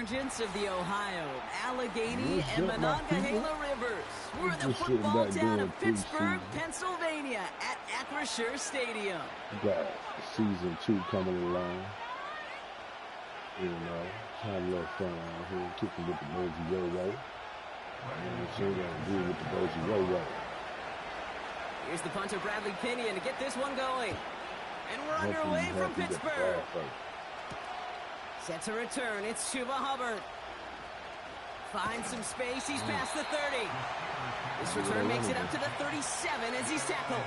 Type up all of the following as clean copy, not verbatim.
convergence of the Ohio, Allegheny, and Monongahela rivers. We're in the football town of Pittsburgh, Pennsylvania at Acrisure Stadium. We got season 2 coming along. You know, have a little fun out here, kicking with the Bozy Yo-Yo. And so we're going to do with the Bozy Yo-Yo. Here's the punter, Bradley Pinion, to get this one going. And we're underway from Pittsburgh. Set to return, it's Chuba Hubbard. Finds some space, he's past the 30. This return makes it up to the 37 as he's tackled.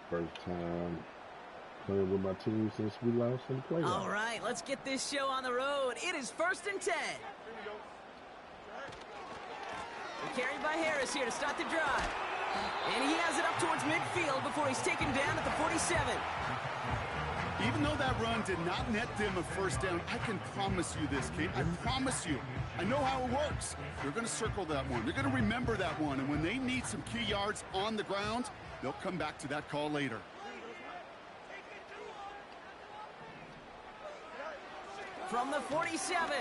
First time playing with my team since we lost in the playoffs. All right, let's get this show on the road. It is 1st and 10. We're carried by Harris here to start the drive. And he has it up towards midfield before he's taken down at the 47. Even though that run did not net them a first down, I can promise you this, Kate. I promise you. I know how it works. They're going to circle that one. They're going to remember that one. And when they need some key yards on the ground, they'll come back to that call later. From the 47.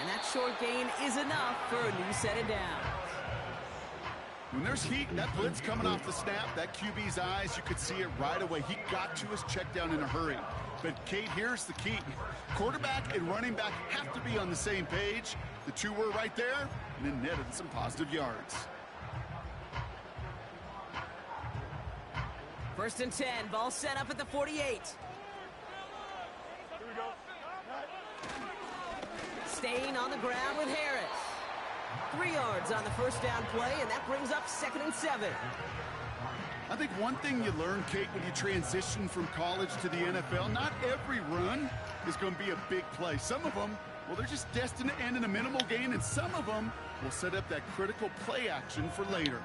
And that short gain is enough for a new set of downs. When there's heat, that blitz coming off the snap, that QB's eyes, you could see it right away. He got to his check down in a hurry. But, Kate, here's the key. Quarterback and running back have to be on the same page. The two were right there, and then netted some positive yards. 1st and 10, ball set up at the 48. Staying on the ground with Harris. 3 yards on the first down play, and that brings up 2nd and 7. I think one thing you learn, Kate, when you transition from college to the NFL, not every run is going to be a big play. Some of them, well, they're just destined to end in a minimal gain, and some of them will set up that critical play action for later.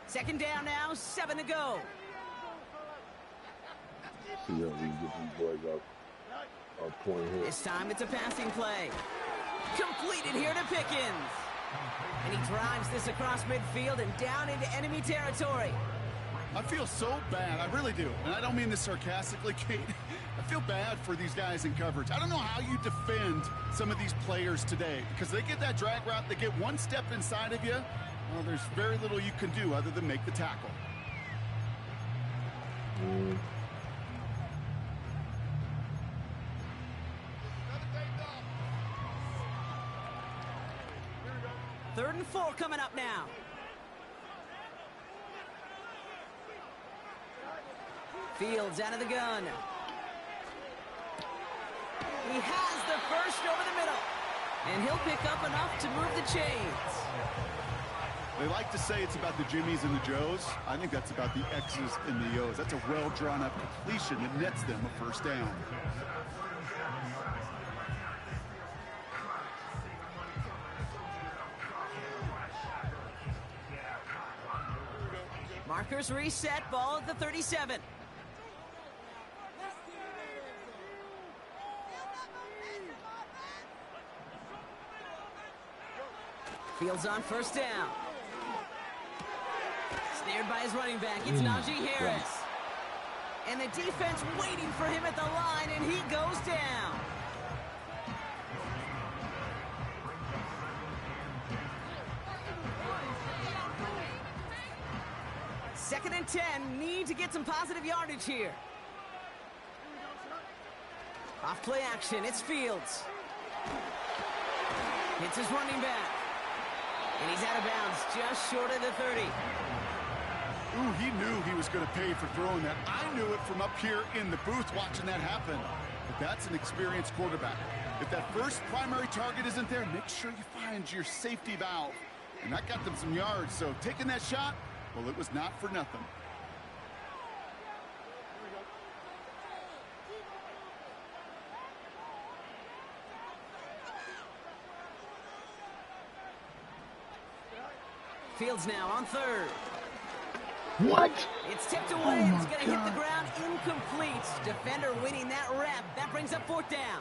Second down now, 7 to go. See how we get these boys up point here. This time it's a passing play. Completed here to Pickens. And he drives this across midfield and down into enemy territory. I feel so bad, I really do. And I don't mean this sarcastically, Kate. I feel bad for these guys in coverage. I don't know how you defend some of these players today, because they get that drag route, they get one step inside of you. Well, there's very little you can do other than make the tackle. Third and 4 coming up now. Fields out of the gun. He has the first over the middle. And he'll pick up enough to move the chains. They like to say it's about the Jimmies and the Joes. I think that's about the X's and the O's. That's a well-drawn-up completion that nets them a first down. Markers reset, ball at the 37. Fields on first down. Snared by his running back, it's Najee Harris. And the defense waiting for him at the line, and he goes down. Second and 10, need to get some positive yardage here. Off play action, it's Fields. Hits his running back. And he's out of bounds, just short of the 30. Ooh, he knew he was going to pay for throwing that. I knew it from up here in the booth watching that happen. But that's an experienced quarterback. If that first primary target isn't there, make sure you find your safety valve. And that got them some yards, so taking that shot, well, it was not for nothing. Fields now on third. What? It's tipped Oh away. my It's going to hit the God. ground incomplete. Defender winning that rep. That brings up fourth down.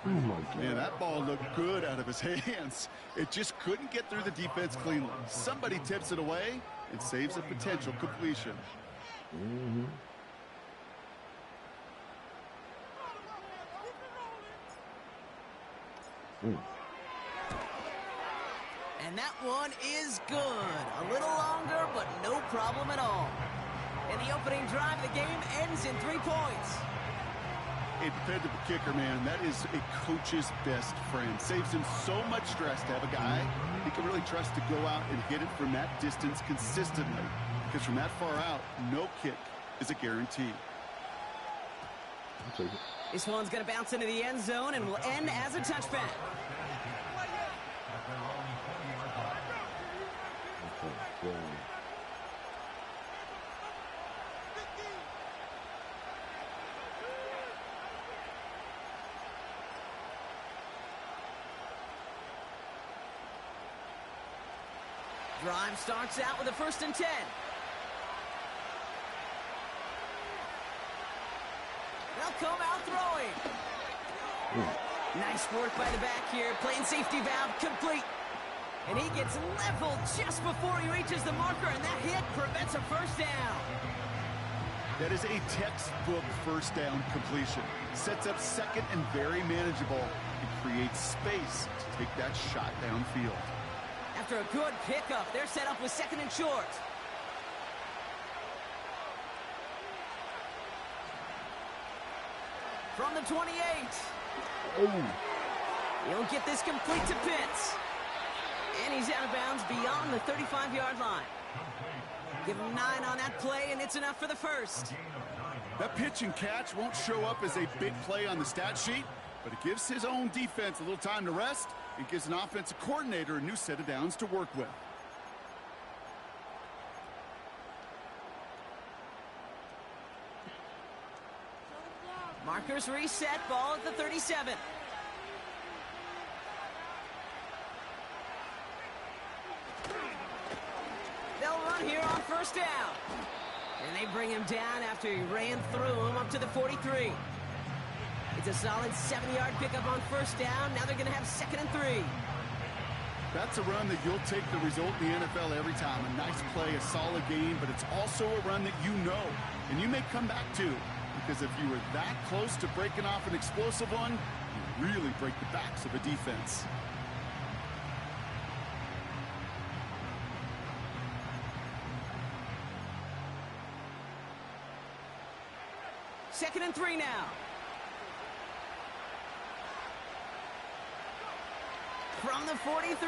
Oh my God. Man, that ball looked good out of his hands. It just couldn't get through the defense cleanly. Somebody tips it away and saves a potential completion. Mm-hmm. And that one is good. A little longer, but no problem at all. And the opening drive of the game ends in 3 points. A dependable kicker, man, that is a coach's best friend. Saves him so much stress to have a guy he can really trust to go out and hit it from that distance consistently. Because from that far out, no kick is a guarantee. I'll take it. This one's going to bounce into the end zone and will end as a touchback. Okay, Drive starts out with a 1st and 10. They'll come out throwing. Nice work by the back here. Playing safety valve complete. And he gets leveled just before he reaches the marker, and that hit prevents a first down. That is a textbook first down completion. Sets up second and very manageable. It creates space to take that shot downfield. After a good pickup, they're set up with 2nd and short. From the 28. Oh. He'll get this complete to Pitts. And he's out of bounds beyond the 35-yard line. Give him 9 on that play, and it's enough for the first. That pitch and catch won't show up as a big play on the stat sheet, but it gives his own defense a little time to rest. It gives an offensive coordinator a new set of downs to work with. Markers reset, ball at the 37. They'll run here on first down. And they bring him down after he ran through him up to the 43. It's a solid 7-yard pickup on first down. Now they're going to have 2nd and 3. That's a run that you'll take the result in the NFL every time. A nice play, a solid game, but it's also a run that you know and you may come back to. Because if you were that close to breaking off an explosive one, you really break the backs of a defense. Second and 3 now. From the 43,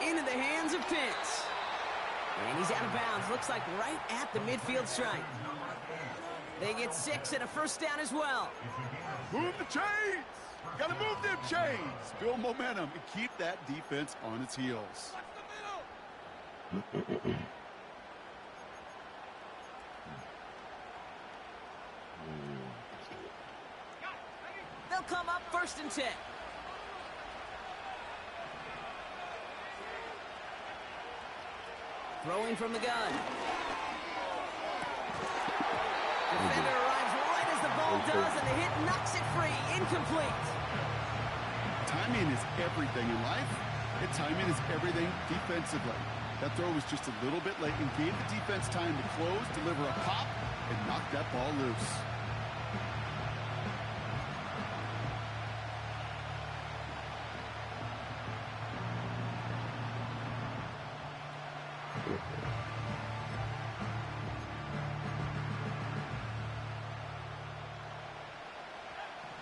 into the hands of Pitts. And he's out of bounds, looks like right at the midfield stripe. They get 6 and a first down as well. Move the chains! Gotta move them chains! Build momentum and keep that defense on its heels. They'll come up 1st and 10. Throwing from the gun. Defender arrives right as the ball does, and the hit knocks it free. Incomplete. Timing is everything in life, and timing is everything defensively. That throw was just a little bit late and gave the defense time to close, deliver a pop, and knock that ball loose.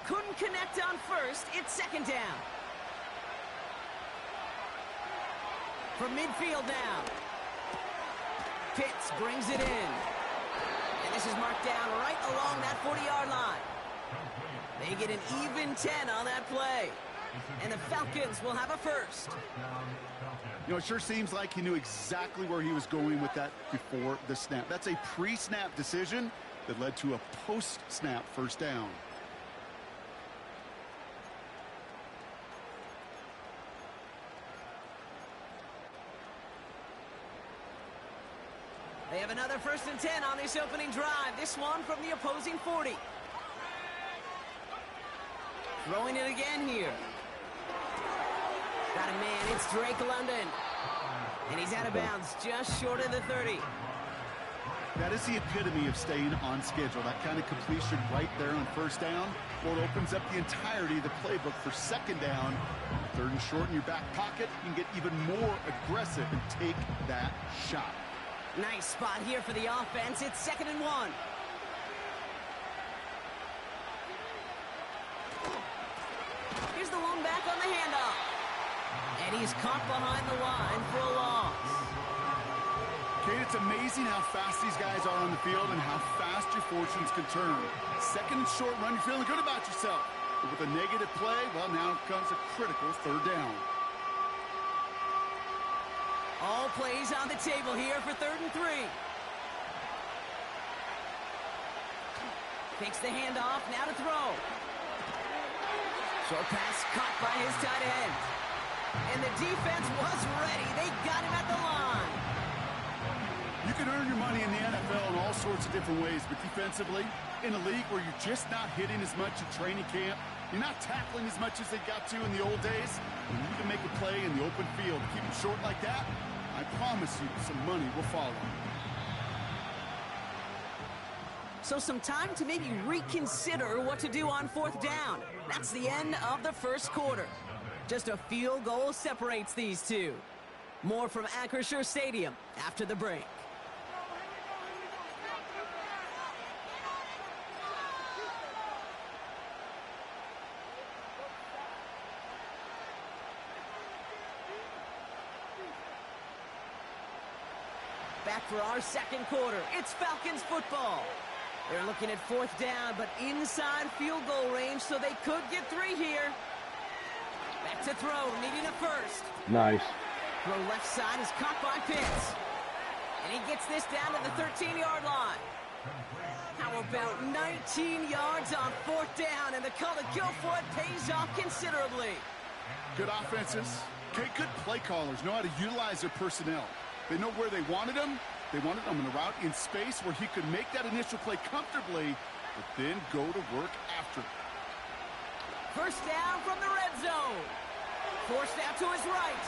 Couldn't connect on first. It's 2nd down. From midfield now. Pitts brings it in. And this is marked down right along that 40-yard line. They get an even 10 on that play. And the Falcons will have a first. You know, it sure seems like he knew exactly where he was going with that before the snap. That's a pre-snap decision that led to a post-snap first down. They have another 1st and 10 on this opening drive. This one from the opposing 40. Throwing it again here. Got a man, it's Drake London. And he's out of bounds, just short of the 30. That is the epitome of staying on schedule. That kind of completion right there on 1st down. Well, it opens up the entirety of the playbook for 2nd down. 3rd and short in your back pocket. You can get even more aggressive and take that shot. Nice spot here for the offense. It's 2nd and 1. Here's the one back on the handoff. And he's caught behind the line for a loss. Kate, it's amazing how fast these guys are on the field and how fast your fortunes can turn. 2nd and short run, you're feeling good about yourself. But with a negative play, well, now comes a critical 3rd down. All plays on the table here for 3rd and 3. Takes the handoff, now to throw. Short pass caught by his tight end. And the defense was ready. They got him at the line. You can earn your money in the NFL in all sorts of different ways, but defensively, in a league where you're just not hitting as much in training camp, you're not tackling as much as they got to in the old days, when you can make a play in the open field, keep it short like that, I promise you some money will follow. So some time to maybe reconsider what to do on 4th down. That's the end of the 1st quarter. Just a field goal separates these two. More from Acrisure Stadium after the break. Back for our 2nd quarter. It's Falcons football. They're looking at 4th down, but inside field goal range, so they could get 3 here. Back to throw, needing a 1st. Nice. Throw left side is caught by Pitts. And he gets this down to the 13-yard line. How about 19 yards on 4th down, and the call to go for it pays off considerably. Good offenses. Okay, good play callers know how to utilize their personnel. They know where they wanted him. They wanted him in a route in space where he could make that initial play comfortably, but then go to work after. 1st down from the red zone. Forced out to his right.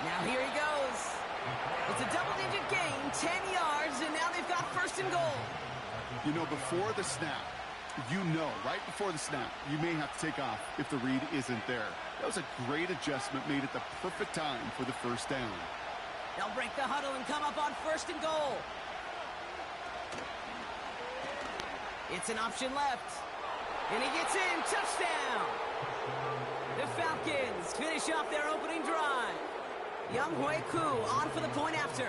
Now here he goes. It's a double-digit gain, 10 yards, and now they've got 1st and goal. You know, before the snap, right before the snap, you may have to take off if the read isn't there. That was a great adjustment made at the perfect time for the 1st down. They'll break the huddle and come up on 1st and goal. It's an option left. And he gets in. Touchdown. The Falcons finish off their opening drive. Young Hui Koo on for the point after.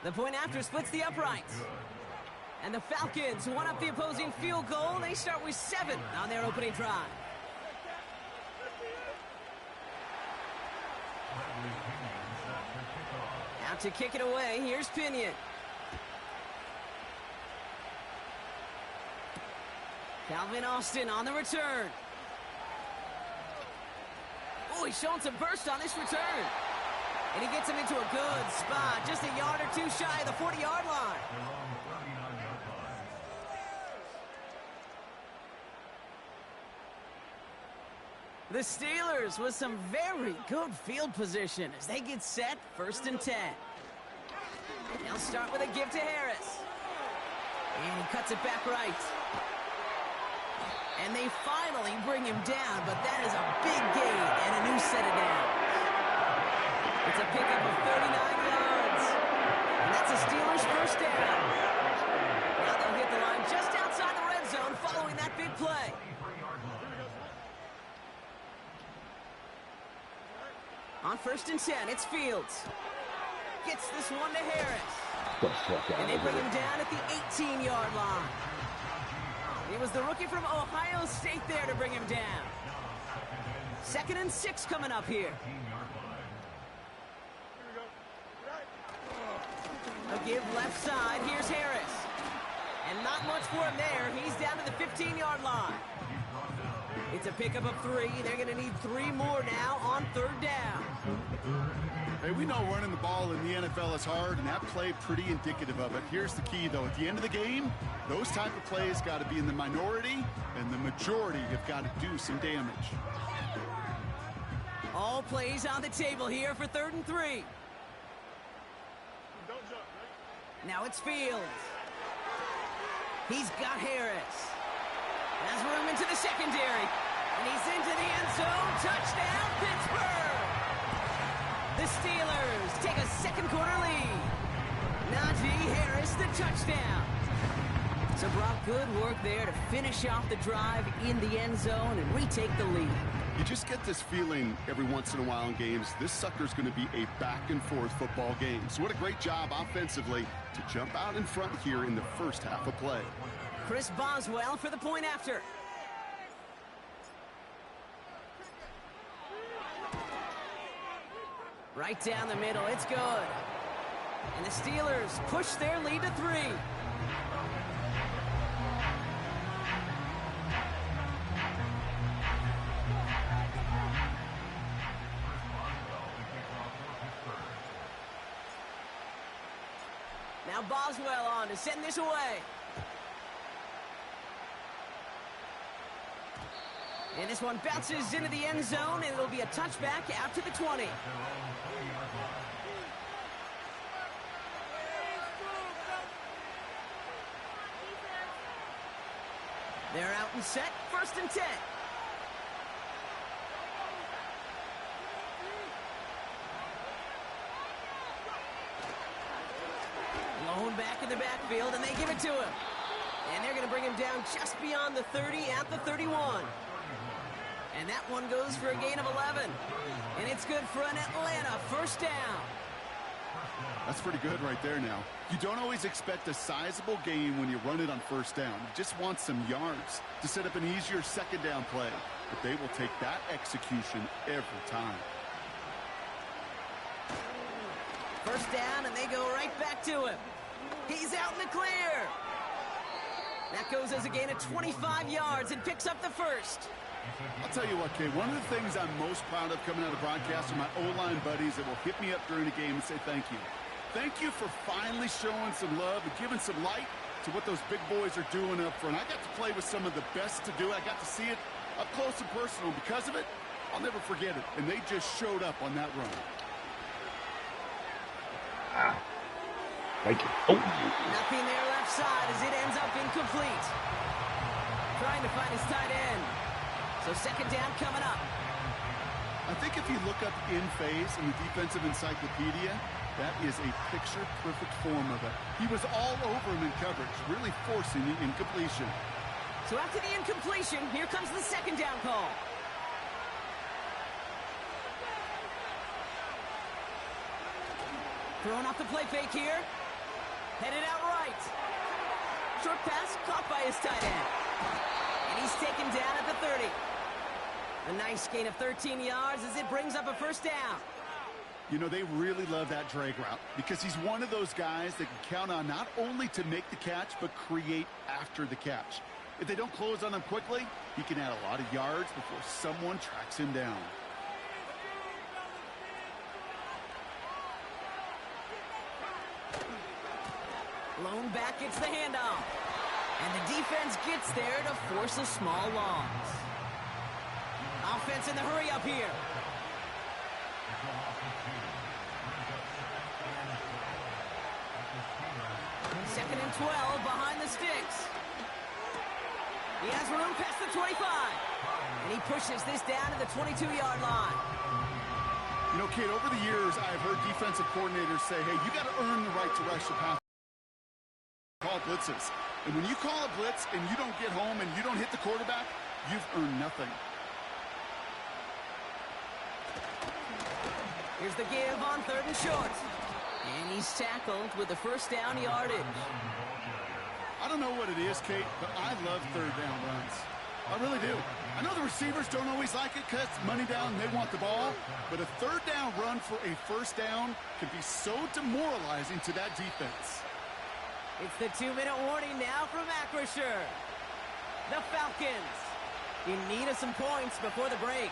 The point after splits the uprights. And the Falcons one up the opposing field goal. They start with 7 on their opening drive. Out to kick it away. Here's Pinion. Calvin Austin on the return. Oh, he's showing some burst on this return. And he gets him into a good spot, just a yard or 2 shy of the 40-yard line. The Steelers with some very good field position as they get set, 1st and 10. They'll start with a give to Harris. And he cuts it back right. And they finally bring him down, but that is a big gain and a new set of downs. It's a pickup of 39 yards. And that's a Steelers 1st down. Now they'll hit the line just outside the red zone following that big play. On 1st and 10, it's Fields. Gets this one to Harris. And they bring him down at the 18-yard line. It was the rookie from Ohio State there to bring him down. 2nd and 6 coming up here. A give left side. Here's Harris. And not much for him there. He's down to the 15-yard line. It's a pickup of 3. They're going to need 3 more now on 3rd down. Hey, we know running the ball in the NFL is hard, and that play pretty indicative of it. Here's the key, though. At the end of the game, those type of plays got to be in the minority, and the majority have got to do some damage. All plays on the table here for 3rd and 3. Now it's Fields. He's got Harris. Has room into the secondary. And he's into the end zone. Touchdown, Pittsburgh! The Steelers take a second-quarter lead. Najee Harris, the touchdown. So, Brock, good work there to finish off the drive in the end zone and retake the lead. You just get this feeling every once in a while in games, this sucker's going to be a back-and-forth football game. So what a great job offensively to jump out in front here in the first half of play. Chris Boswell for the point after. Right down the middle, it's good. And the Steelers push their lead to 3. Now Boswell on to send this away. And this one bounces into the end zone, and it'll be a touchback out to the 20. They're out and set, 1st and 10. Lone back in the backfield, and they give it to him. And they're going to bring him down just beyond the 30 at the 31. And that one goes for a gain of 11. And it's good for an Atlanta 1st down. That's pretty good right there now. You don't always expect a sizable gain when you run it on 1st down. You just want some yards to set up an easier 2nd down play. But they will take that execution every time. 1st down, and they go right back to him. He's out in the clear. That goes as a gain of 25 yards and picks up the 1st. I'll tell you what, Kay, one of the things I'm most proud of coming out of broadcast are my O-line buddies that will hit me up during the game and say thank you. Thank you for finally showing some love and giving some light to what those big boys are doing up front. I got to play with some of the best to do it. I got to see it up close and personal. Because of it, I'll never forget it. And they just showed up on that run. Thank you. Oh. Nothing there left side as it ends up incomplete. Trying to find his tight end. So 2nd down coming up. I think if you look up in phase in the defensive encyclopedia, that is a picture-perfect form of it. He was all over him in coverage, really forcing the incompletion. So after the incompletion, here comes the 2nd down call. Throwing off the play fake here. Headed out right. Short pass caught by his tight end. And he's taken down at the 30. A nice gain of 13 yards as it brings up a 1st down. You know, they really love that drag route because he's one of those guys that can count on not only to make the catch, but create after the catch. If they don't close on him quickly, he can add a lot of yards before someone tracks him down. Lone back gets the handoff. And the defense gets there to force a small loss. Offense in the hurry up here. Second and 12 behind the sticks. He has room past the 25. And he pushes this down to the 22-yard line. You know, kid, over the years, I've heard defensive coordinators say, hey, you got to earn the right to rush the pass. Call blitzes. And when you call a blitz and you don't get home and you don't hit the quarterback, you've earned nothing. Here's the give on 3rd and short. And he's tackled with the 1st down yardage. I don't know what it is, Kate, but I love 3rd down runs. I really do. I know the receivers don't always like it because it's money down and they want the ball, but a 3rd down run for a 1st down can be so demoralizing to that defense. It's the 2-minute warning now from Acrisure. The Falcons in need of some points before the break.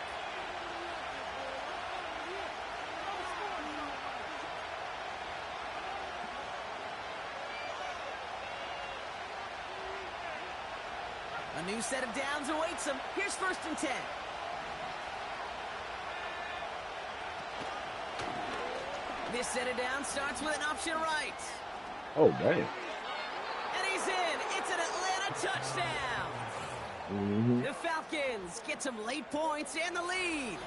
A new set of downs awaits them. Here's 1st and 10. This set of downs starts with an option right. Oh, damn. And he's in. It's an Atlanta touchdown. The Falcons get some late points and the lead.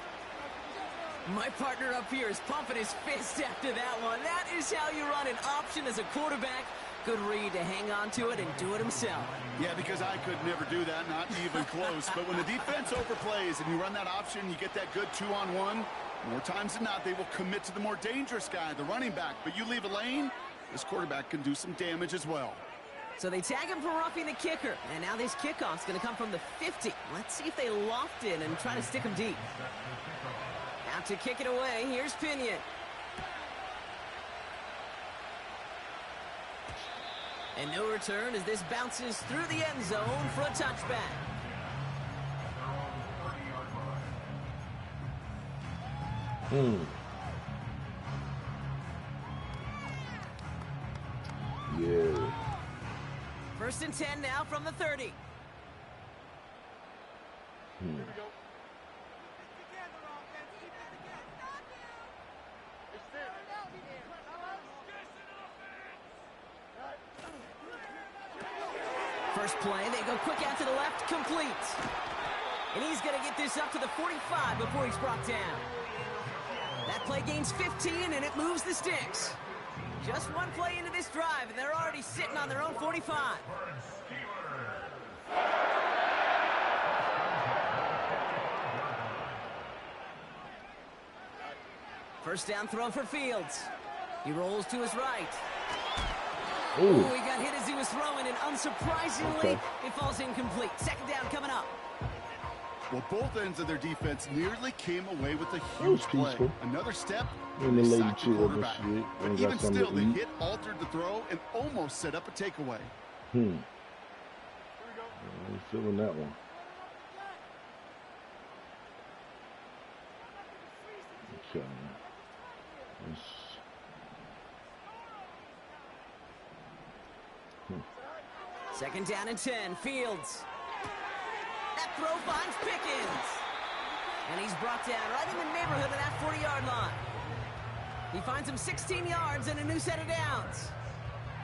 My partner up here is pumping his fist after that one. That is how you run an option as a quarterback. Good read to hang on to it and do it himself. Yeah, because I could never do that, not even close. But when the defense overplays and you run that option, you get that good 2-on-1. More times than not, they will commit to the more dangerous guy, the running back. But you leave a lane, this quarterback can do some damage as well. So they tag him for roughing the kicker. And now this kickoff's going to come from the 50. Let's see if they loft it and try to stick him deep. Out to kick it away. Here's Pinion. And no return as this bounces through the end zone for a touchback. Yeah. 1st and 10 now from the 30. First play, they go quick out to the left, complete. And he's going to get this up to the 45 before he's brought down. That play gains 15, and it moves the sticks. Just one play into this drive, and they're already sitting on their own 45. First down throw for Fields. He rolls to his right. Ooh. He got hit as he was throwing, and unsurprisingly, it falls incomplete. 2nd down coming up. Well, both ends of their defense nearly came away with a huge play. Another step, In the they late sacked the quarterback. But even still, the eat. hit altered the throw and almost set up a takeaway. I'm feeling that one. Okay. Second down and 10. Fields. That throw finds Pickens. And he's brought down right in the neighborhood of that 40-yard line. He finds him 16 yards and a new set of downs.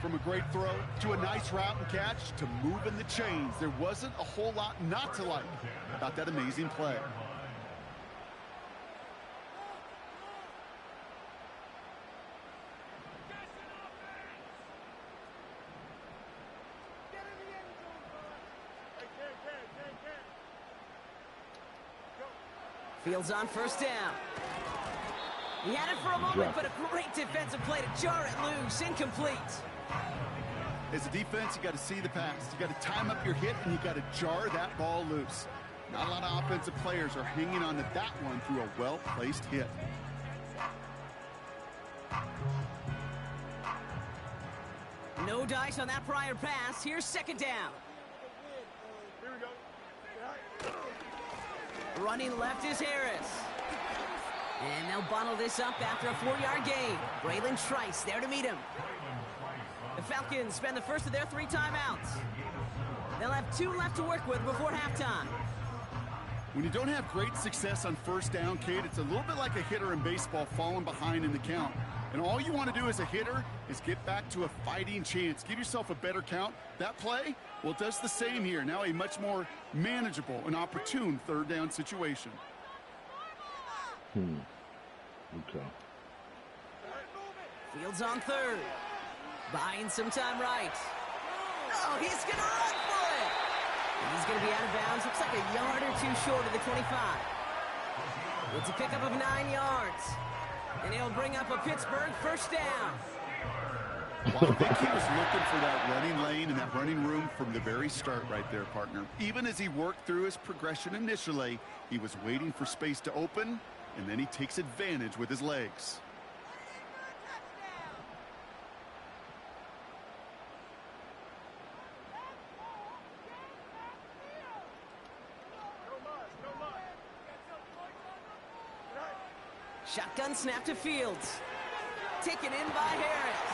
From a great throw to a nice route and catch to moving the chains, there wasn't a whole lot not to like about that amazing play. Fields on 1st down. He had it for a moment, but a great defensive play to jar it loose. Incomplete. As a defense, you got to see the pass. You got to time up your hit, and you got to jar that ball loose. Not a lot of offensive players are hanging on to that one through a well-placed hit. No dice on that prior pass. Here's 2nd down. Running left is Harris. And they'll bottle this up after a 4-yard gain. Braylon Trice there to meet him. The Falcons spend the first of their 3 timeouts. They'll have 2 left to work with before halftime. When you don't have great success on 1st down, Kate, it's a little bit like a hitter in baseball falling behind in the count. And all you want to do as a hitter is get back to a fighting chance. Give yourself a better count. That play, well, it does the same here. Now a much more manageable and opportune 3rd down situation. Okay. Fields on 3rd. Buying some time right. Oh, he's going to run for it. And he's going to be out of bounds. Looks like a yard or 2 short of the 25. It's a pickup of 9 yards. And he'll bring up a Pittsburgh 1st down. Well, I think he was looking for that running lane and that running room from the very start right there, partner. Even as he worked through his progression initially, he was waiting for space to open, and then he takes advantage with his legs. Shotgun snap to Fields. Taken in by Harris.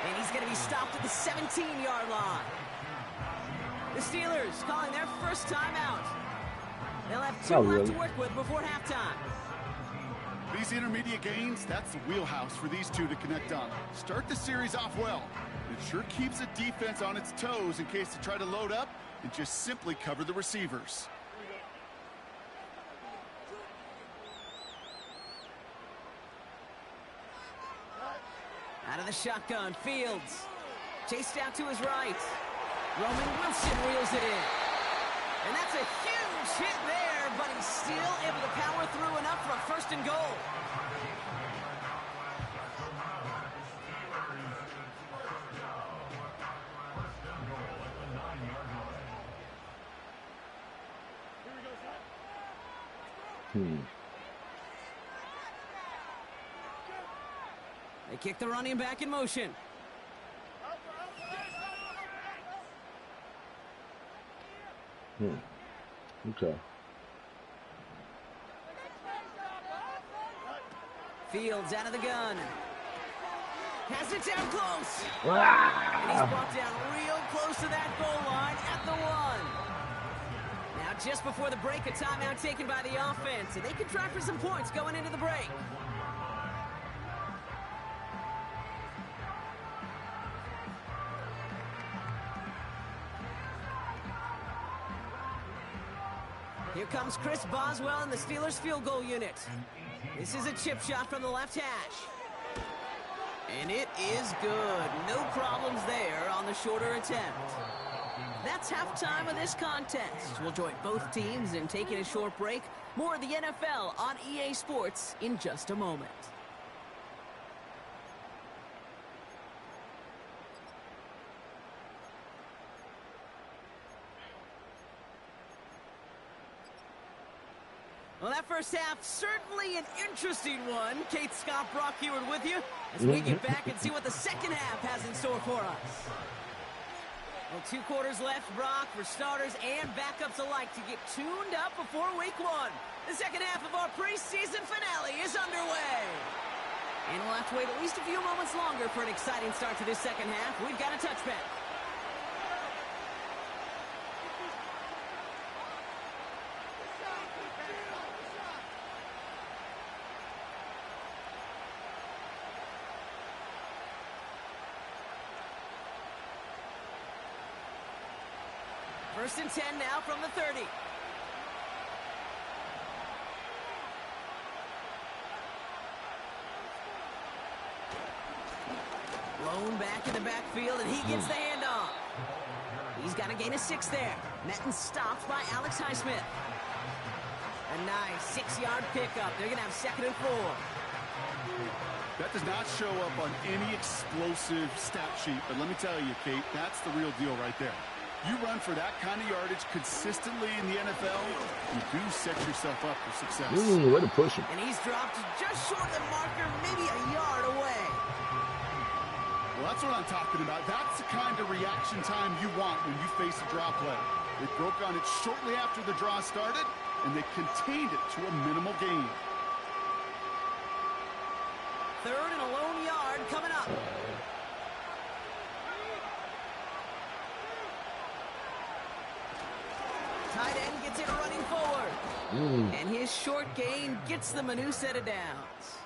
And he's going to be stopped at the 17-yard line. The Steelers calling their first timeout. They'll have 2 left to work with before halftime. These intermediate gains, that's the wheelhouse for these two to connect on. Start the series off well. It sure keeps the defense on its toes in case they try to load up and just simply cover the receivers. Out of the shotgun, Fields. Chased out to his right. Roman Wilson reels it in. And that's a huge hit there, but he's still able to power through enough for a 1st and goal. They kick the running back in motion. Okay. Fields out of the gun. Has it down close. Ah! And he's brought down real close to that goal line at the 1. Now just before the break, a timeout taken by the offense. And they can try for some points going into the break. Here comes Chris Boswell in the Steelers field goal unit. This is a chip shot from the left hash. And it is good. No problems there on the shorter attempt. That's halftime of this contest. We'll join both teams in taking a short break. More of the NFL on EA Sports in just a moment. Well, that first half, certainly an interesting one. Kate Scott, Brock Heward with you as we get back and see what the second half has in store for us. Well, 2 quarters left, Brock, for starters and backups alike to get tuned up before week 1. The second half of our preseason finale is underway. And we'll have to wait at least a few moments longer for an exciting start to this second half. We've got a touchback. First and 10 now from the 30. Blown back in the backfield, and he gets the handoff. He's got a gain of 6 there. Met and stopped by Alex Highsmith. A nice 6-yard pickup. They're going to have 2nd and 4. That does not show up on any explosive stat sheet, but let me tell you, Kate, that's the real deal right there. You run for that kind of yardage consistently in the NFL, you do set yourself up for success. Way to push him. And he's dropped just short of the marker, maybe a yard away. Well, that's what I'm talking about. That's the kind of reaction time you want when you face a draw play. They broke on it shortly after the draw started, and they contained it to a minimal gain. 3rd and a lone yard coming up. Tight end gets it running forward. And his short gain gets them a new set of downs.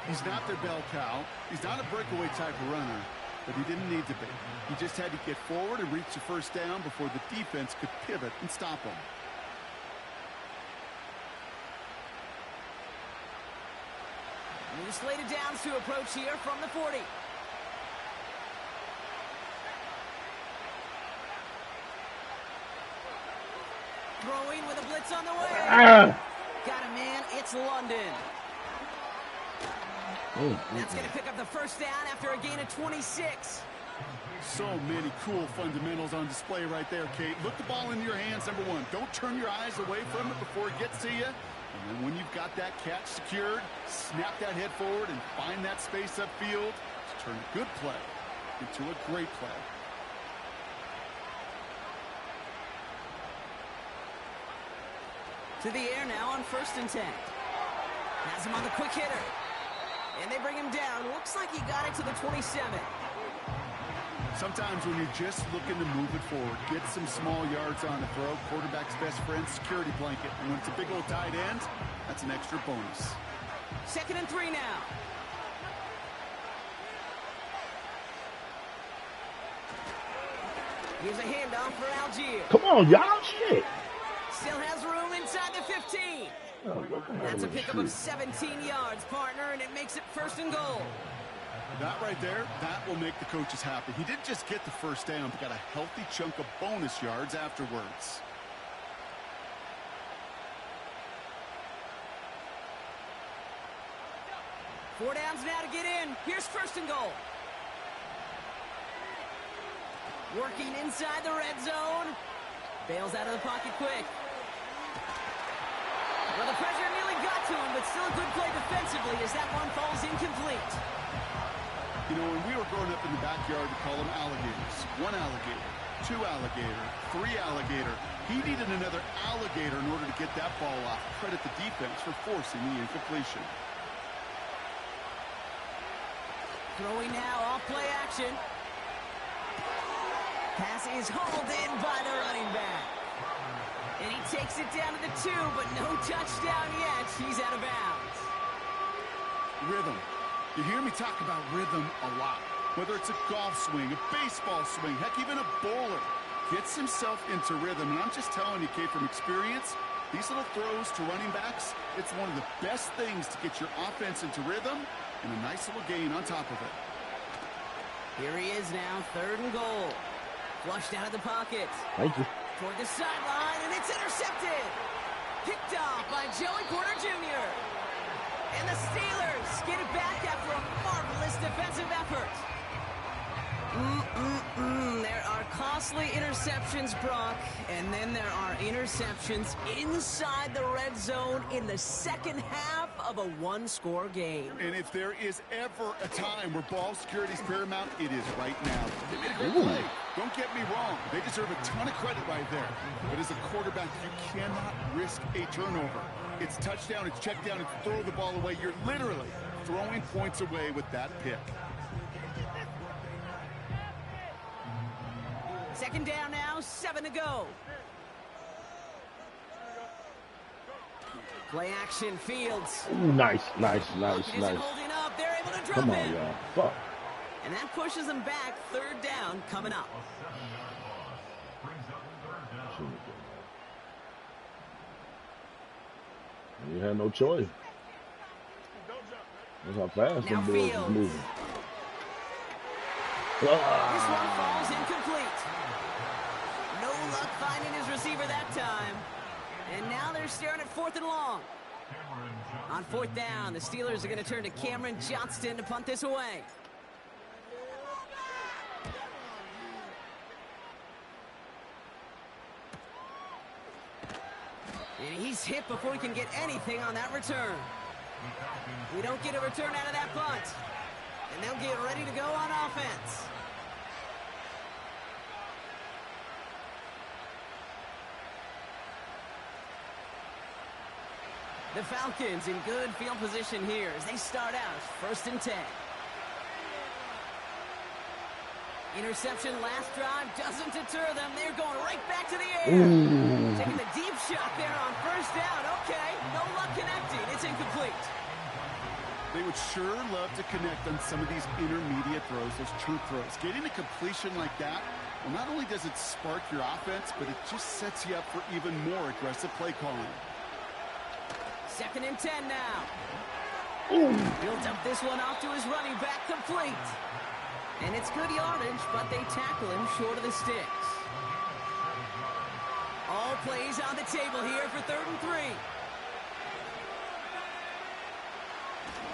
He's not their bell cow. He's not a breakaway type of runner, but he didn't need to be. He just had to get forward and reach the first down before the defense could pivot and stop him. New slated downs to approach here from the 40. Throwing with a blitz on the way. Got him, man. It's London. That's going to pick up the first down after a gain of 26. So many cool fundamentals on display right there, Kate. Look the ball in your hands, number 1. Don't turn your eyes away from it before it gets to you. And then when you've got that catch secured, snap that head forward and find that space upfield to turn a good play into a great play. To the air now on 1st and 10. Has him on the quick hitter. And they bring him down. Looks like he got it to the 27. Sometimes when you're just looking to move it forward, get some small yards on the throw, quarterback's best friend, security blanket. And when it's a big old tight end, that's an extra bonus. 2nd and 3 now. Here's a handoff for Algier. Come on, y'all. Shit. Still has room inside the 15. Oh, That's a pickup of 17 yards, partner, and it makes it 1st and goal. That right there, that will make the coaches happy. He didn't just get the first down, but got a healthy chunk of bonus yards afterwards. Four downs now to get in. Here's 1st and goal. Working inside the red zone. Bails out of the pocket quick. Well, the pressure nearly got to him, but still a good play defensively as that one falls incomplete. You know, when we were growing up in the backyard, we call them alligators. 1 alligator, 2 alligator, 3 alligator. He needed another alligator in order to get that ball off. Credit the defense for forcing the incompletion. Throwing now, off play action. Pass is hauled in by the running back. And he takes it down to the 2, but no touchdown yet. He's out of bounds. Rhythm. You hear me talk about rhythm a lot. Whether it's a golf swing, a baseball swing, heck, even a bowler. Gets himself into rhythm. And I'm just telling you, Kate, from experience, these little throws to running backs, it's one of the best things to get your offense into rhythm and a nice little gain on top of it. Here he is now, 3rd and goal. Flushed out of the pocket. Thank you. Toward the sideline, and it's intercepted. Picked off by Joey Porter Jr. And the Steelers get it back after a marvelous defensive effort. There are costly interceptions, Brock, and then there are interceptions inside the red zone in the 2nd half of a 1-score game. And if there is ever a time where ball security is paramount, it is right now. They made a great play. Don't get me wrong. They deserve a ton of credit right there. But as a quarterback, you cannot risk a turnover. It's touchdown, it's check down, it's throw the ball away. You're literally throwing points away with that pick. 2nd down now, 7 to go. Play action, Fields. Ooh, nice. Holding up, they're able to drop Come on, it. y'all. Fuck. And that pushes them back, 3rd down coming up. You had no choice. That's how fast Now them boys is Fields. moving. This one falls incomplete. No luck finding his receiver that time. And now they're staring at 4th and long. On 4th down, the Steelers are going to turn to Cameron Johnston to punt this away. And he's hit before he can get anything on that return. We don't get a return out of that punt. And they'll get ready to go on offense. The Falcons in good field position here as they start out 1st and 10. Interception last drive doesn't deter them. They're going right back to the air. Ooh. Taking the deep shot there on 1st down. Okay, no luck connecting. It's incomplete. They would sure love to connect on some of these intermediate throws, those chunk throws. Getting a completion like that, well, not only does it spark your offense, but it just sets you up for even more aggressive play calling. 2nd and 10 now. Ooh. Built up this one off to his running back, complete. And it's good yardage, but they tackle him short of the sticks. All plays on the table here for 3rd and 3.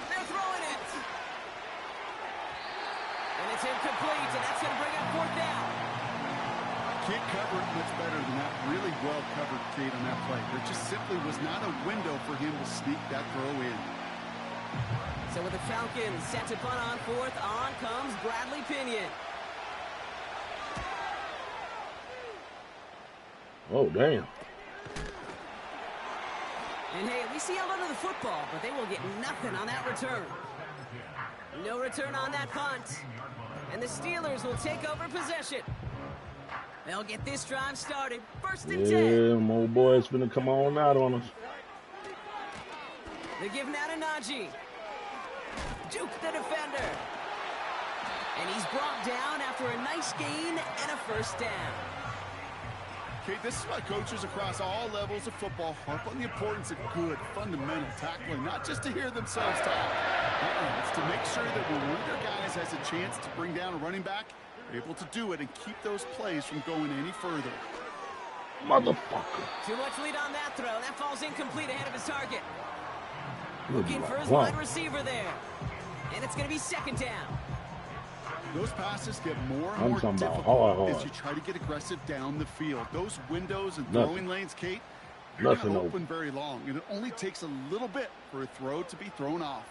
They're throwing it. And it's incomplete, and that's going to bring up 4th down. Can't cover it much better than that. Really well covered, Kate, on that play. There just simply was not a window for him to sneak that throw in. So with the Falcons set to punt on 4th, on comes Bradley Pinion. Oh, damn. And hey, at least he held onto the football, but they will get nothing on that return. No return on that punt. And the Steelers will take over possession. They'll get this drive started. First and 10. Yeah, my boy's finna come on out on us. They're giving out a Najee. Duke the defender. And he's brought down after a nice gain and a first down. Okay, this is why coaches across all levels of football harp on the importance of good, fundamental tackling, not just to hear themselves talk. It's to make sure that when one of their guys has a chance to bring down a running back, they're able to do it and keep those plays from going any further. Motherfucker. Too much lead on that throw. That falls incomplete ahead of his target. Good Looking for his wide receiver there. And it's going to be second down. Those passes get more and more difficult as you try to get aggressive down the field. Those windows and throwing lanes, Kate, they're not open very long, and it only takes a little bit for a throw to be thrown off.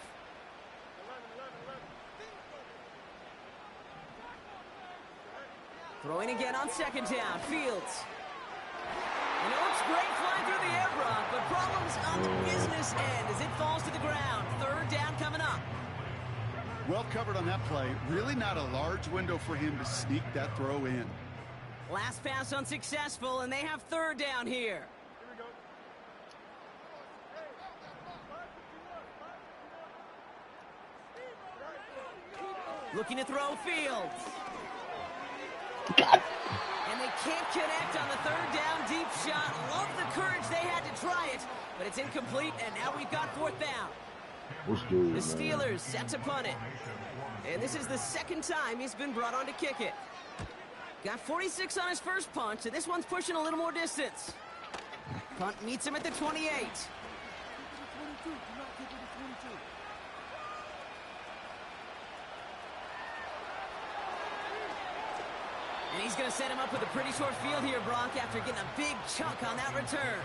Throwing again on second down. Fields. You know, it's great flying through the air, Brock, but problems on the business end as it falls to the ground. Third down coming up. Well covered on that play. Really not a large window for him to sneak that throw in. Last pass unsuccessful, and they have third down here. Looking to throw Fields. And they can't connect on the third down deep shot. Love the courage they had to try it, but it's incomplete, and now we've got fourth down. The Steelers set to punt it. And this is the second time he's been brought on to kick it. Got 46 on his first punt, so this one's pushing a little more distance. Punt meets him at the 28. And he's going to set him up with a pretty short field here, Brock, after getting a big chunk on that return.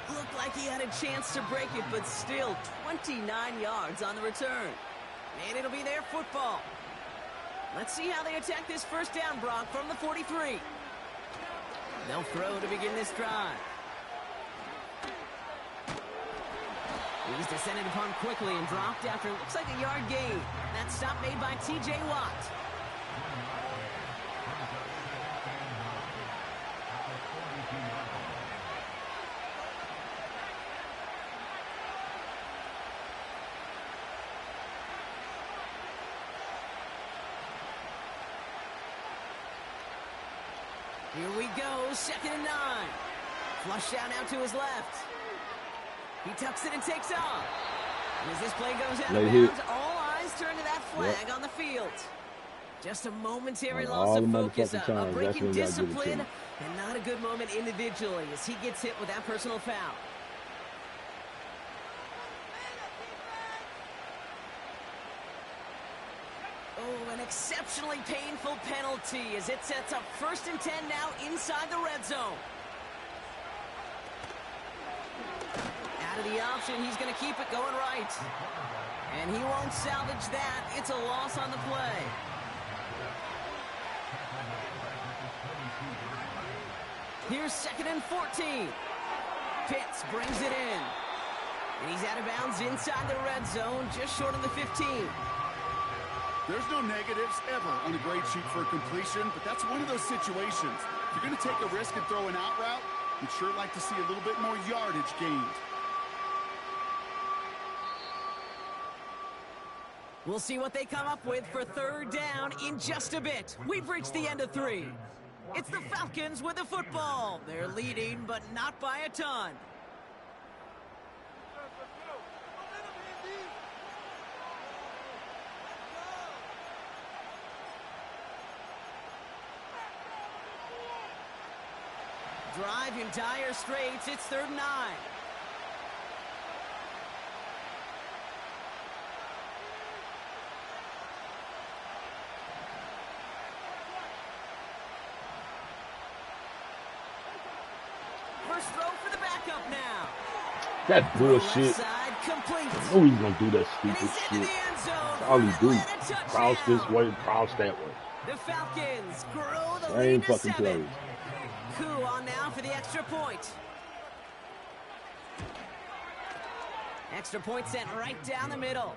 Looked like he had a chance to break it, but still 29 yards on the return. And it'll be their football. Let's see how they attack this first down, Brock, from the 43. They'll throw to begin this drive. He's descended upon quickly and dropped after it looks like a yard gain. That stop made by T.J. Watt. Here we go, second and 9. Flush out now to his left. He tucks it and takes off. And as this play goes out of bounds, all eyes turn to that flag on the field. Just a momentary loss of focus, a breaking discipline, and not a good moment individually as he gets hit with that personal foul. Oh, an exceptionally painful penalty as it sets up first and 10 now inside the red zone. Out of the option, he's going to keep it going right. And he won't salvage that. It's a loss on the play. Here's second and 14. Pitts brings it in. And he's out of bounds inside the red zone, just short of the 15. There's no negatives ever on a grade sheet for a completion, but that's one of those situations. If you're going to take a risk and throw an out route, you'd sure like to see a little bit more yardage gained. We'll see what they come up with for third down in just a bit. We've reached the end of 3. It's the Falcons with the football. They're leading, but not by a ton. Drive in dire straits. It's third and 9. First throw for the backup now. That bullshit. Oh, he's gonna do that stupid shit. That's all he do. Cross this way, cross that way. The Falcons grow the Same lead to fucking 7. play. Coup on now for the extra point. Extra point sent right down the middle.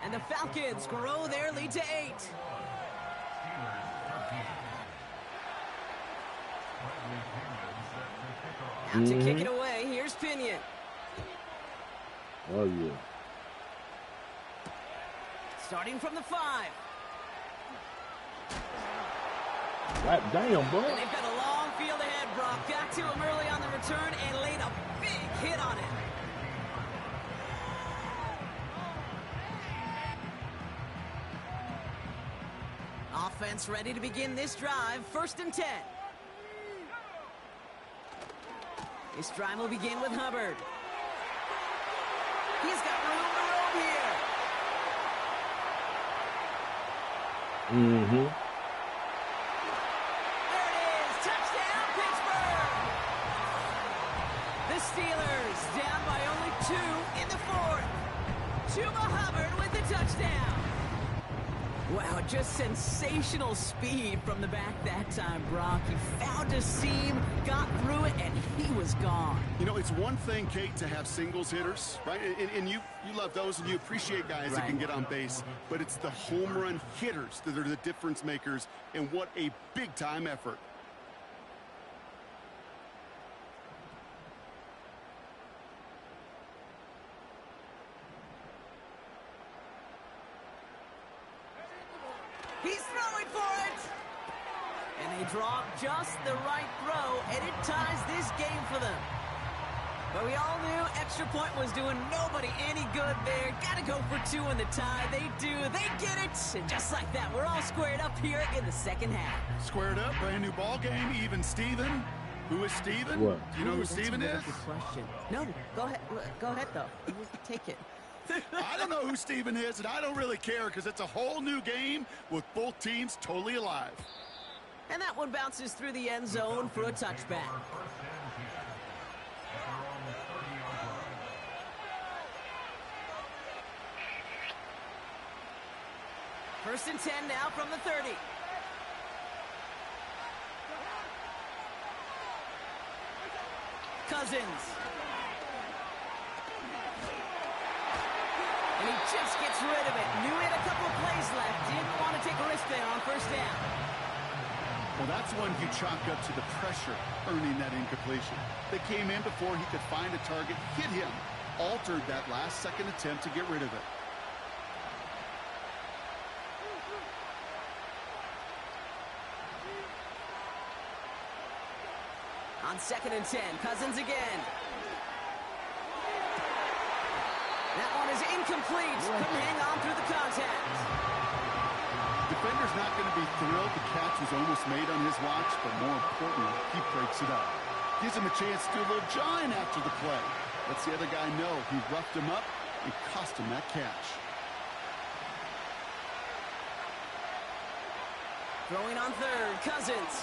And the Falcons grow their lead to 8. Out to kick it away, here's Pinion. Oh, yeah. Starting from the 5. God damn, bro. And they've got a long field ahead, Brock. Got to him early on the return and laid a big hit on it. Offense ready to begin this drive. 1st and 10. This drive will begin with Hubbard. He's got room to roam here. Mm-hmm. There it is. Touchdown, Pittsburgh. The Steelers down by only 2 in the 4th. Chuba Hubbard with the touchdown. Wow, just sensational speed from the back that time, Brock. He found a seam, got through it, and he was gone. You know, it's one thing, Kate, to have singles hitters, right? And you love those, and you appreciate guys that can get on base. But it's the home run hitters that are the difference makers, and what a big-time effort. He's throwing for it! And they draw just the right throw, and it ties this game for them. But we all knew extra point was doing nobody any good there. Got to go for 2 in the tie. They do. They get it. And just like that, we're all squared up here in the 2nd half. Squared up, brand new ball game, even Steven. Who is Steven? What? Do you know who Steven is? Good question. No, go ahead. Go ahead, though. You take it. I don't know who Steven is, and I don't really care because it's a whole new game with both teams totally alive. And that one bounces through the end zone for a touchback. First and 10 now from the 30. Cousins. And he just gets rid of it. Knew he had a couple of plays left. Didn't want to take a risk there on 1st down. Well, that's one you chalk up to the pressure earning that incompletion. They came in before he could find a target, hit him, altered that last-second attempt to get rid of it. On 2nd and 10, Cousins again. That one is incomplete. Couldn't hang on through the contact. Defender's not going to be thrilled the catch was almost made on his watch, but more importantly, he breaks it up. Gives him a chance to do a little jawing after the play. Lets the other guy know he roughed him up and cost him that catch. Throwing on 3rd, Cousins.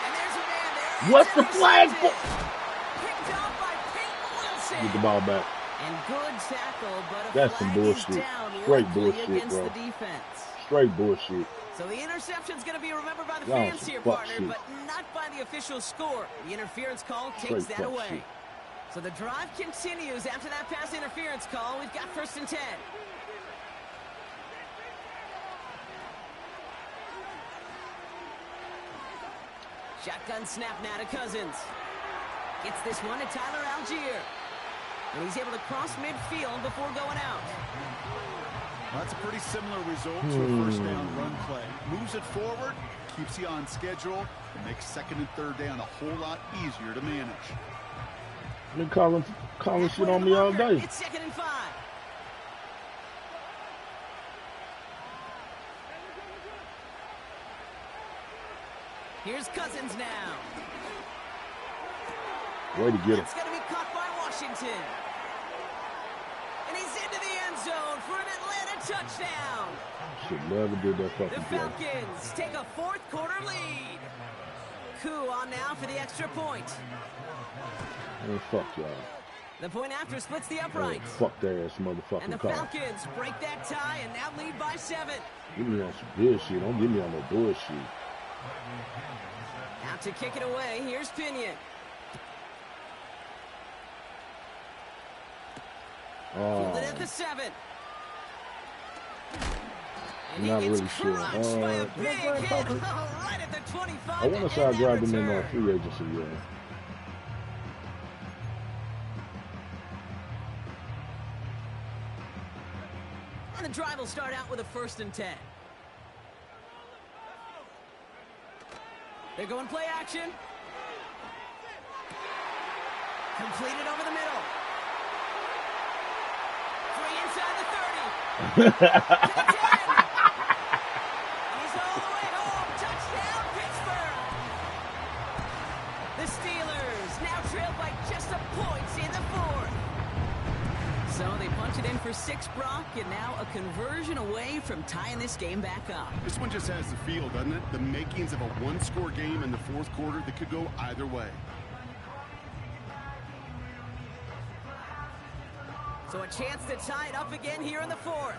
And there's a man there. What's the flag for? Picked up by Peyton Wilson. Get the ball back. And good tackle, but a That's flag some is bullshit. down Straight likely bullshit, against bro. the defense. Straight bullshit. So the interception's going to be remembered by the Y'all fans some here, fuck partner, shit. but not by the official score. The interference call takes Straight that fuck away. shit. So the drive continues after that pass interference call. We've got 1st and 10. Shotgun snap now to Cousins. Gets this one to Tyler Algier. And he's able to cross midfield before going out. Well, that's a pretty similar result to a 1st down run play. Moves it forward, keeps you on schedule, and makes 2nd and 3rd down a whole lot easier to manage. Been calling shit on me all day. It's 2nd and 5. Here's Cousins now. Way to get him. It's going to be caught by Washington. And he's into the end zone for an Atlanta touchdown. Should never did that The fucking play. Falcons take a 4th quarter lead. Coup on now for the extra point. Man, fuck y'all. The point after splits the Man, upright. fuck that ass And motherfucking the call. Falcons break that tie and now lead by 7. Give me on some bullshit. Don't give me on no bullshit. Out to kick it away, here's Pinion. Fielded at the 7. And Not he gets really sure. crushed by a Did big I grab hit Falcon? right at the 25. I want to say I grabbed him in free agency, yeah. And the drive will start out with a 1st and 10. They're going play action. Completed over the middle. 3 inside the 30. To the 10. He's all the way home. Touchdown, Pittsburgh. The Steelers now trail by just a point in the 4th. So they punch it in for 6, Brock, and now a conversion away from tying this game back up. This one just has the feel, doesn't it? The makings of a one-score game in the 4th quarter that could go either way. So a chance to tie it up again here in the 4th.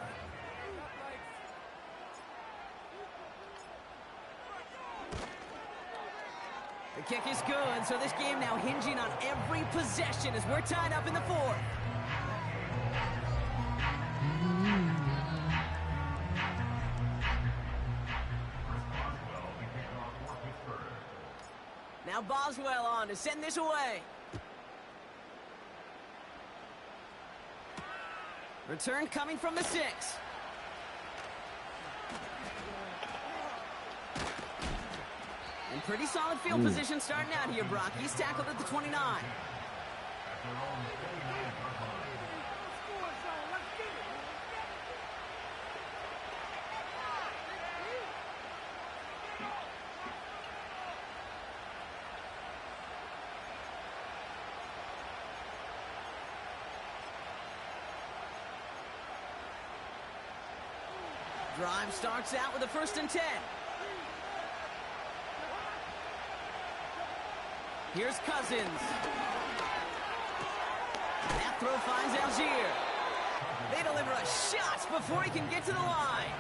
The kick is good, so this game now hinging on every possession as we're tied up in the 4th. Now Boswell on to send this away. Return coming from the 6. In pretty solid field position starting out here, Brock. He's tackled at the 29. Drive starts out with a 1st and 10. Here's Cousins. That throw finds Algier. They deliver a shot before he can get to the line.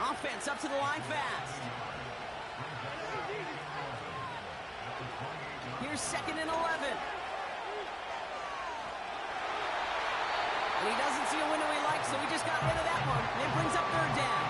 Offense up to the line fast. Here's 2nd and 11. And he doesn't see a window he likes, so he just got rid of that one. And it brings up 3rd down.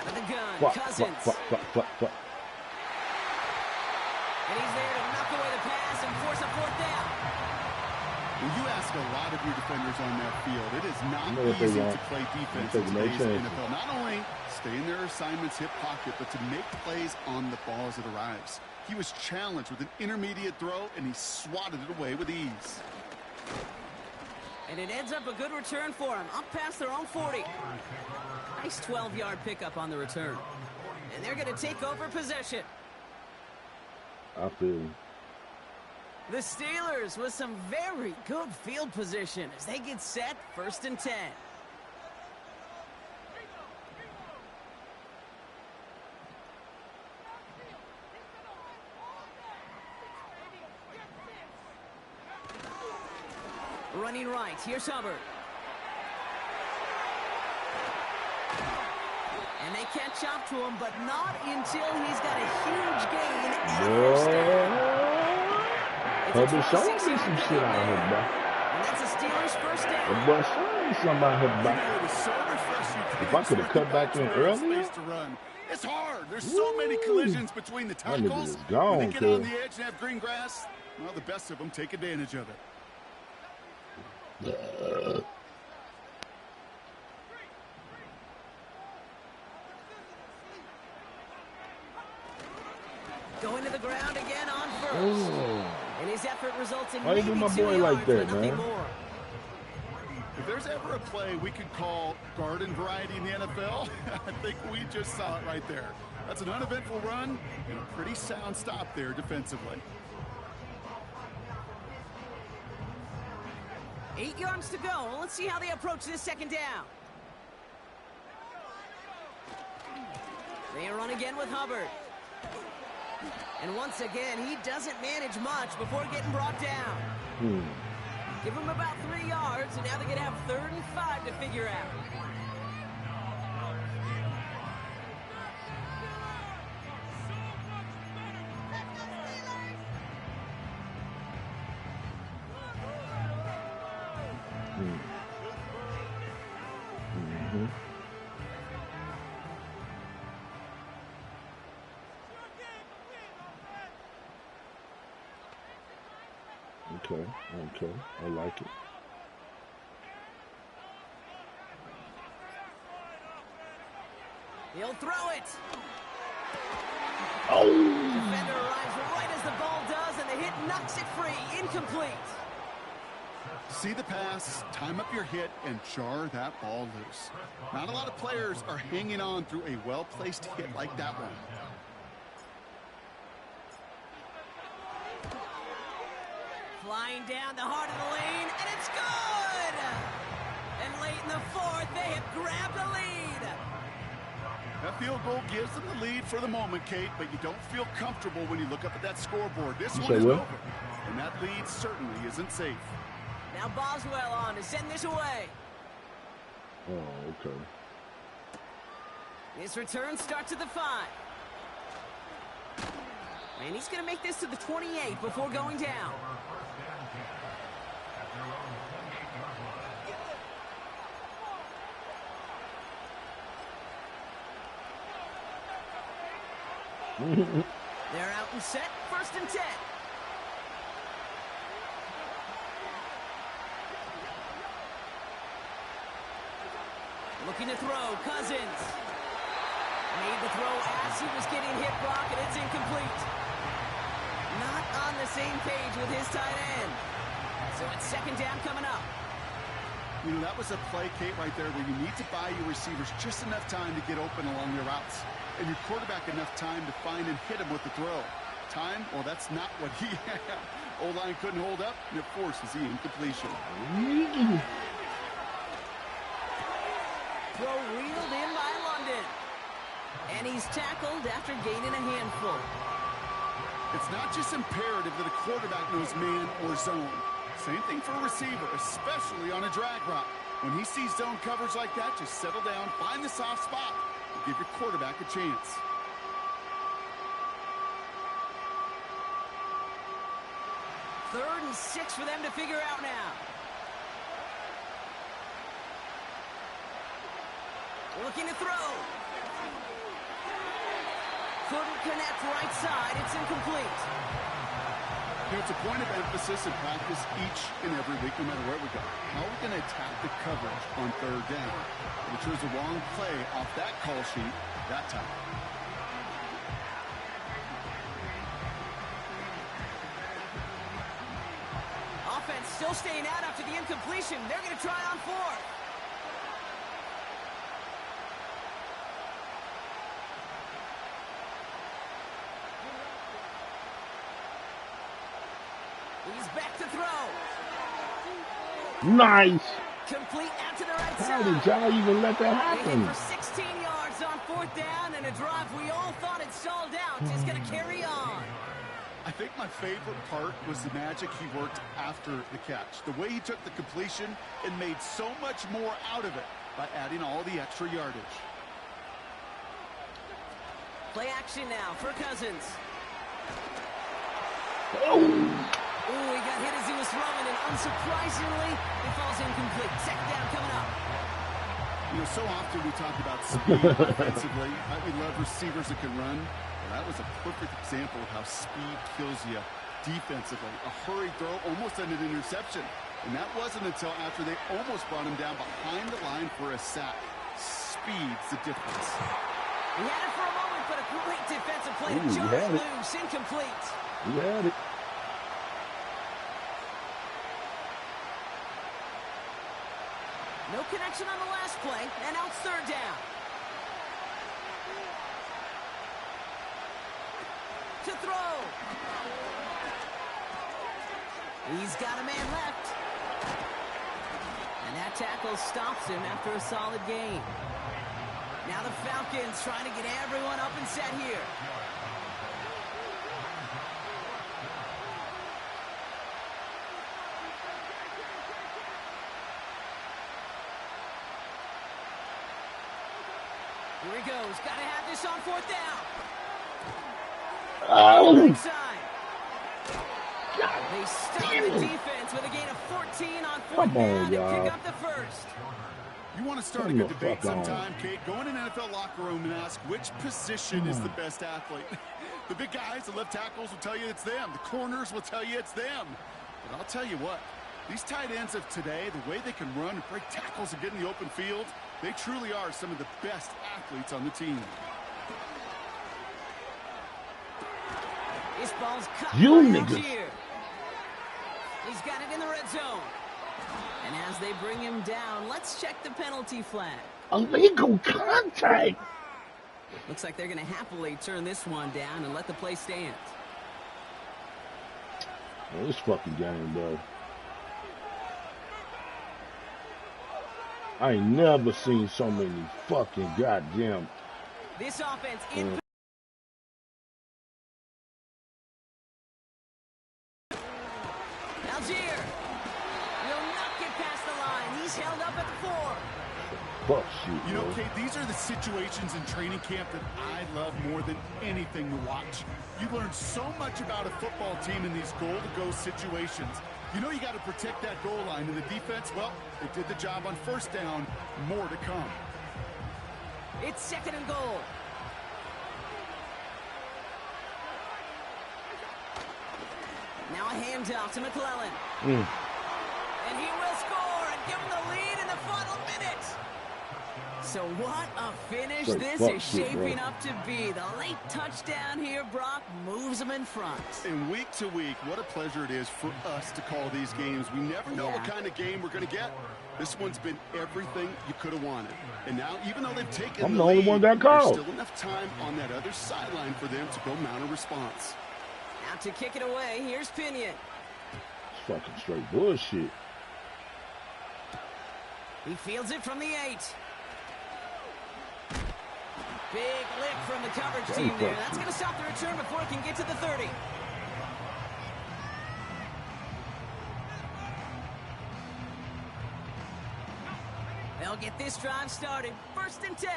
Out of the gun, Cousins. And he's there to knock away the pass and force a 4th down. When you ask a lot of your defenders on that field, it is not easy to play defense in today's NFL. Not only stay in their assignment's hip pocket, but to make plays on the ball as it arrives. He was challenged with an intermediate throw, and he swatted it away with ease. And it ends up a good return for him, up past their own 40. Nice 12-yard pickup on the return. And they're going to take over possession. I feel The Steelers with some very good field position as they get set, 1st and 10. Running right, here's Hubbard. And they catch up to him, but not until he's got a huge gain and a 1st down. Hubbard showing me some shit out here, bro. And that's a Steelers 1st down. The boy showing me something out here, bro. If I could have cut back in earlier. It's hard. There's so many collisions between the tackles. Gone, when they get on the edge and have green grass, well, the best of them take advantage of it. Going to the ground again on 1st. And his effort results in why you do my boy like that, man? More. If there's ever a play we could call garden variety in the NFL, I think we just saw it right there. That's an uneventful run and a pretty sound stop there defensively. 8 yards to go. Let's see how they approach this second down. They run again with Hubbard. And once again, he doesn't manage much before getting brought down. Give him about 3 yards, and now they're going to have 3rd and 5 to figure out. Okay, I like it. He'll throw it. Oh! Defender arrives right as the ball does, and the hit knocks it free. Incomplete. See the pass, time up your hit, and jar that ball loose. Not a lot of players are hanging on through a well-placed hit like that one. Flying down the heart of the lane, and it's good! And late in the 4th, they have grabbed the lead. That field goal gives them the lead for the moment, Kate, but you don't feel comfortable when you look up at that scoreboard. This one is over, and that lead certainly isn't safe. Now Boswell on to send this away. Oh, okay. This return starts at the 5. And he's going to make this to the 28 before going down. They're out and set, 1st and 10. Looking to throw, Cousins. Made the throw as he was getting hit block, and it's incomplete. Not on the same page with his tight end. So it's 2nd down coming up. You know, that was a play, Kate, right there where you need to buy your receivers just enough time to get open along their routes. And your quarterback enough time to find and hit him with the throw. Time? Well, that's not what he had. O-line couldn't hold up, and it forces the incompletion. Throw reeled in by London. And he's tackled after gaining a handful. It's not just imperative that a quarterback knows man or zone. Same thing for a receiver, especially on a drag route. When he sees zone coverage like that, just settle down, find the soft spot, and give your quarterback a chance. Third and 6 for them to figure out now. Looking to throw. Couldn't connect right side. It's incomplete. You know, it's a point of emphasis in practice each and every week, no matter where we go. How are we going to attack the coverage on 3rd down? We chose the wrong play off that call sheet that time. Offense still staying out after the incompletion. They're going to try on 4th. He's back to throw. Nice. Complete out to the right How side. did y'all even let that happen? For 16 yards on 4th down, and a drive we all thought had stalled out is going to carry on. I think my favorite part was the magic he worked after the catch. The way he took the completion and made so much more out of it by adding all the extra yardage. Play action now for Cousins. Oh, he got hit as he was throwing, and unsurprisingly, it falls incomplete. 2nd down coming up. You know, so often we talk about speed offensively. We love receivers that can run. Well, that was a perfect example of how speed kills you defensively. A hurried throw almost ended an interception. And that wasn't until after they almost brought him down behind the line for a sack. Speed's the difference. He had it for a moment, but a great defensive play to jar it loose. Incomplete. He had it. No connection on the last play, and now it's 3rd down. To throw. He's got a man left. And that tackle stops him after a solid gain. Now the Falcons trying to get everyone up and set here. Here he goes. Got to have this on 4th down. Oh! They stop the defense with a gain of 14 on 4th down and pick up the first. You want to start a good debate sometime, Kate? Go in an NFL locker room and ask which position is the best athlete. The big guys, the left tackles will tell you it's them. The corners will tell you it's them. But I'll tell you what, these tight ends of today, the way they can run and break tackles and get in the open field, they truly are some of the best athletes on the team. This ball's cut you niggas. Here. He's got it in the red zone. And as they bring him down, let's check the penalty flag. Illegal contact. Looks like they're going to happily turn this one down and let the play stand. Man, this fucking game, bro. I ain't never seen so many fucking goddamn. This offense in. Algier will not get past the line. He's held up at the 4. Fuck shit, you know, Kate, these are the situations in training camp that I love more than anything to watch. You learn so much about a football team in these goal-to-go situations. You know you got to protect that goal line, and the defense, well, they did the job on 1st down. More to come. It's 2nd and goal. Now a handoff to McClellan. And he will score and give him the lead in the final minute. So what a finish this is shaping up to be. The late touchdown here, Brock, moves them in front. And week to week, what a pleasure it is for us to call these games. We never know what kind of game we're going to get. This one's been everything you could have wanted. And now, even though they've taken the lead, there's still enough time on that other sideline for them to go mount a response. Now to kick it away, here's Pinion. It's fucking straight bullshit. He fields it from the 8. Big lick from the coverage team there. That's going to stop the return before it can get to the 30. They'll get this drive started. 1st and 10.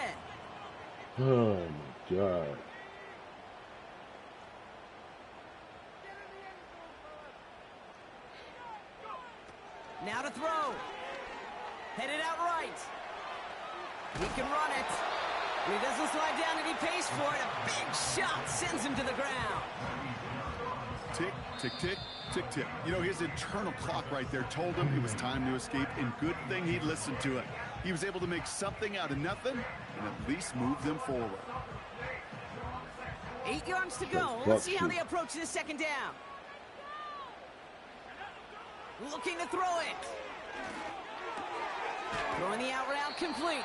Oh, my God. Now to throw. Headed out right. He can run it. He doesn't slide down and he pays for it. A big shot sends him to the ground. Tick, tick, tick, tick, tick. You know, his internal clock right there told him it was time to escape, and good thing he listened to it. He was able to make something out of nothing and at least move them forward. 8 yards to go. Let's see how they approach this 2nd down. Looking to throw it. Throwing the out route complete.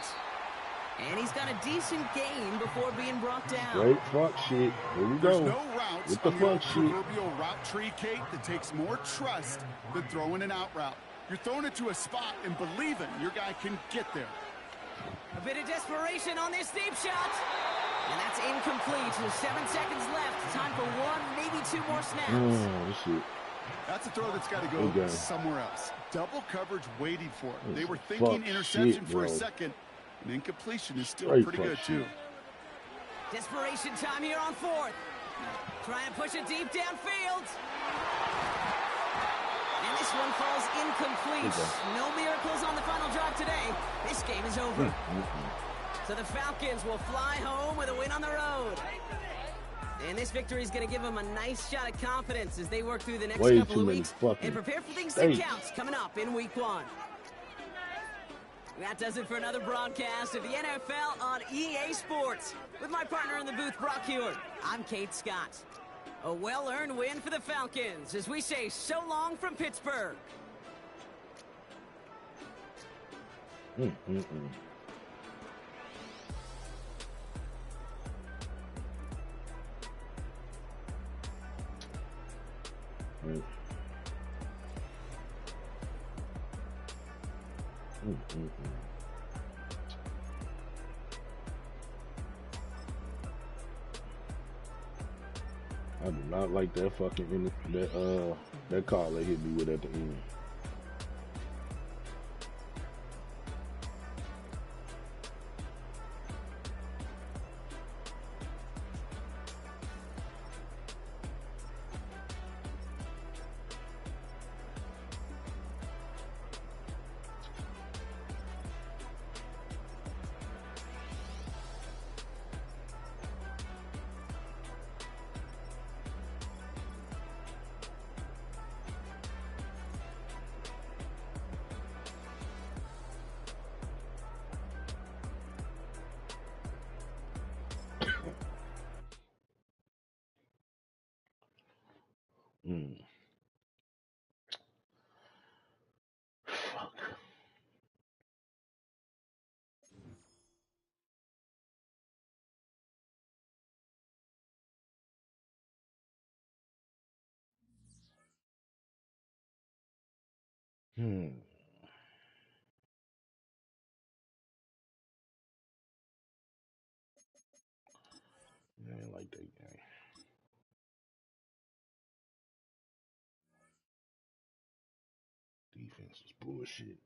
And he's got a decent gain before being brought down. Great fuck shit. Here we go. There's no routes with the on fuck the shit. proverbial route tree, Kate, that takes more trust than throwing an out route. You're throwing it to a spot and believing your guy can get there. A bit of desperation on this deep shot. And that's incomplete with 7 seconds left. Time for 1, maybe 2 more snaps. Oh, shit. That's a throw that's got to go somewhere else. Double coverage waiting for it. They were thinking interception for a second. And incompletion is still pretty good, too. Desperation time here on 4th. Trying to push it deep downfield. And this one falls incomplete. No miracles on the final drive today. This game is over. So the Falcons will fly home with a win on the road. And this victory is going to give them a nice shot of confidence as they work through the next couple of weeks and prepare for things that count coming up in week 1. That does it for another broadcast of the NFL on EA Sports. With my partner in the booth, Brock Hewitt, I'm Kate Scott. A well-earned win for the Falcons as we say so long from Pittsburgh. I do not like that fucking that call they hit me with at the end. Mm. Fuck. Hmm. I ain't like that game. Defense was bullshit.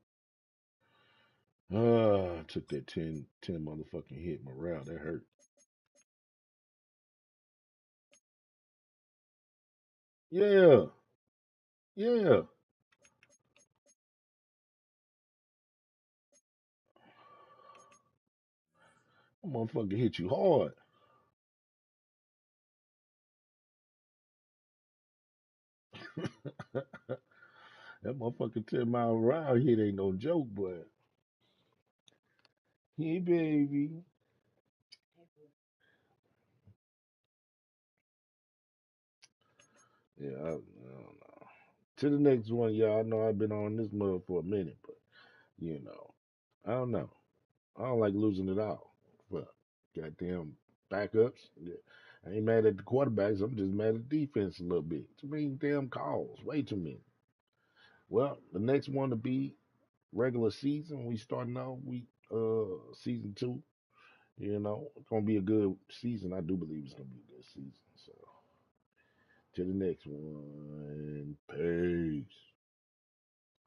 Took that 10 motherfucking hit morale. That hurt. Yeah. Yeah. That motherfucker hit you hard. That motherfucker 10 mile round hit ain't no joke, but hey baby. Yeah, I don't know. To the next one, y'all. I know I've been on this mother for a minute, but you know, I don't know. I don't like losing it all. Fuck. Goddamn backups. Yeah. I ain't mad at the quarterbacks. I'm just mad at the defense a little bit. Too many damn calls. Way too many. Well, the next one to be regular season. We starting out season 2. You know, it's gonna be a good season. I do believe it's gonna be a good season. So to the next one. Peace.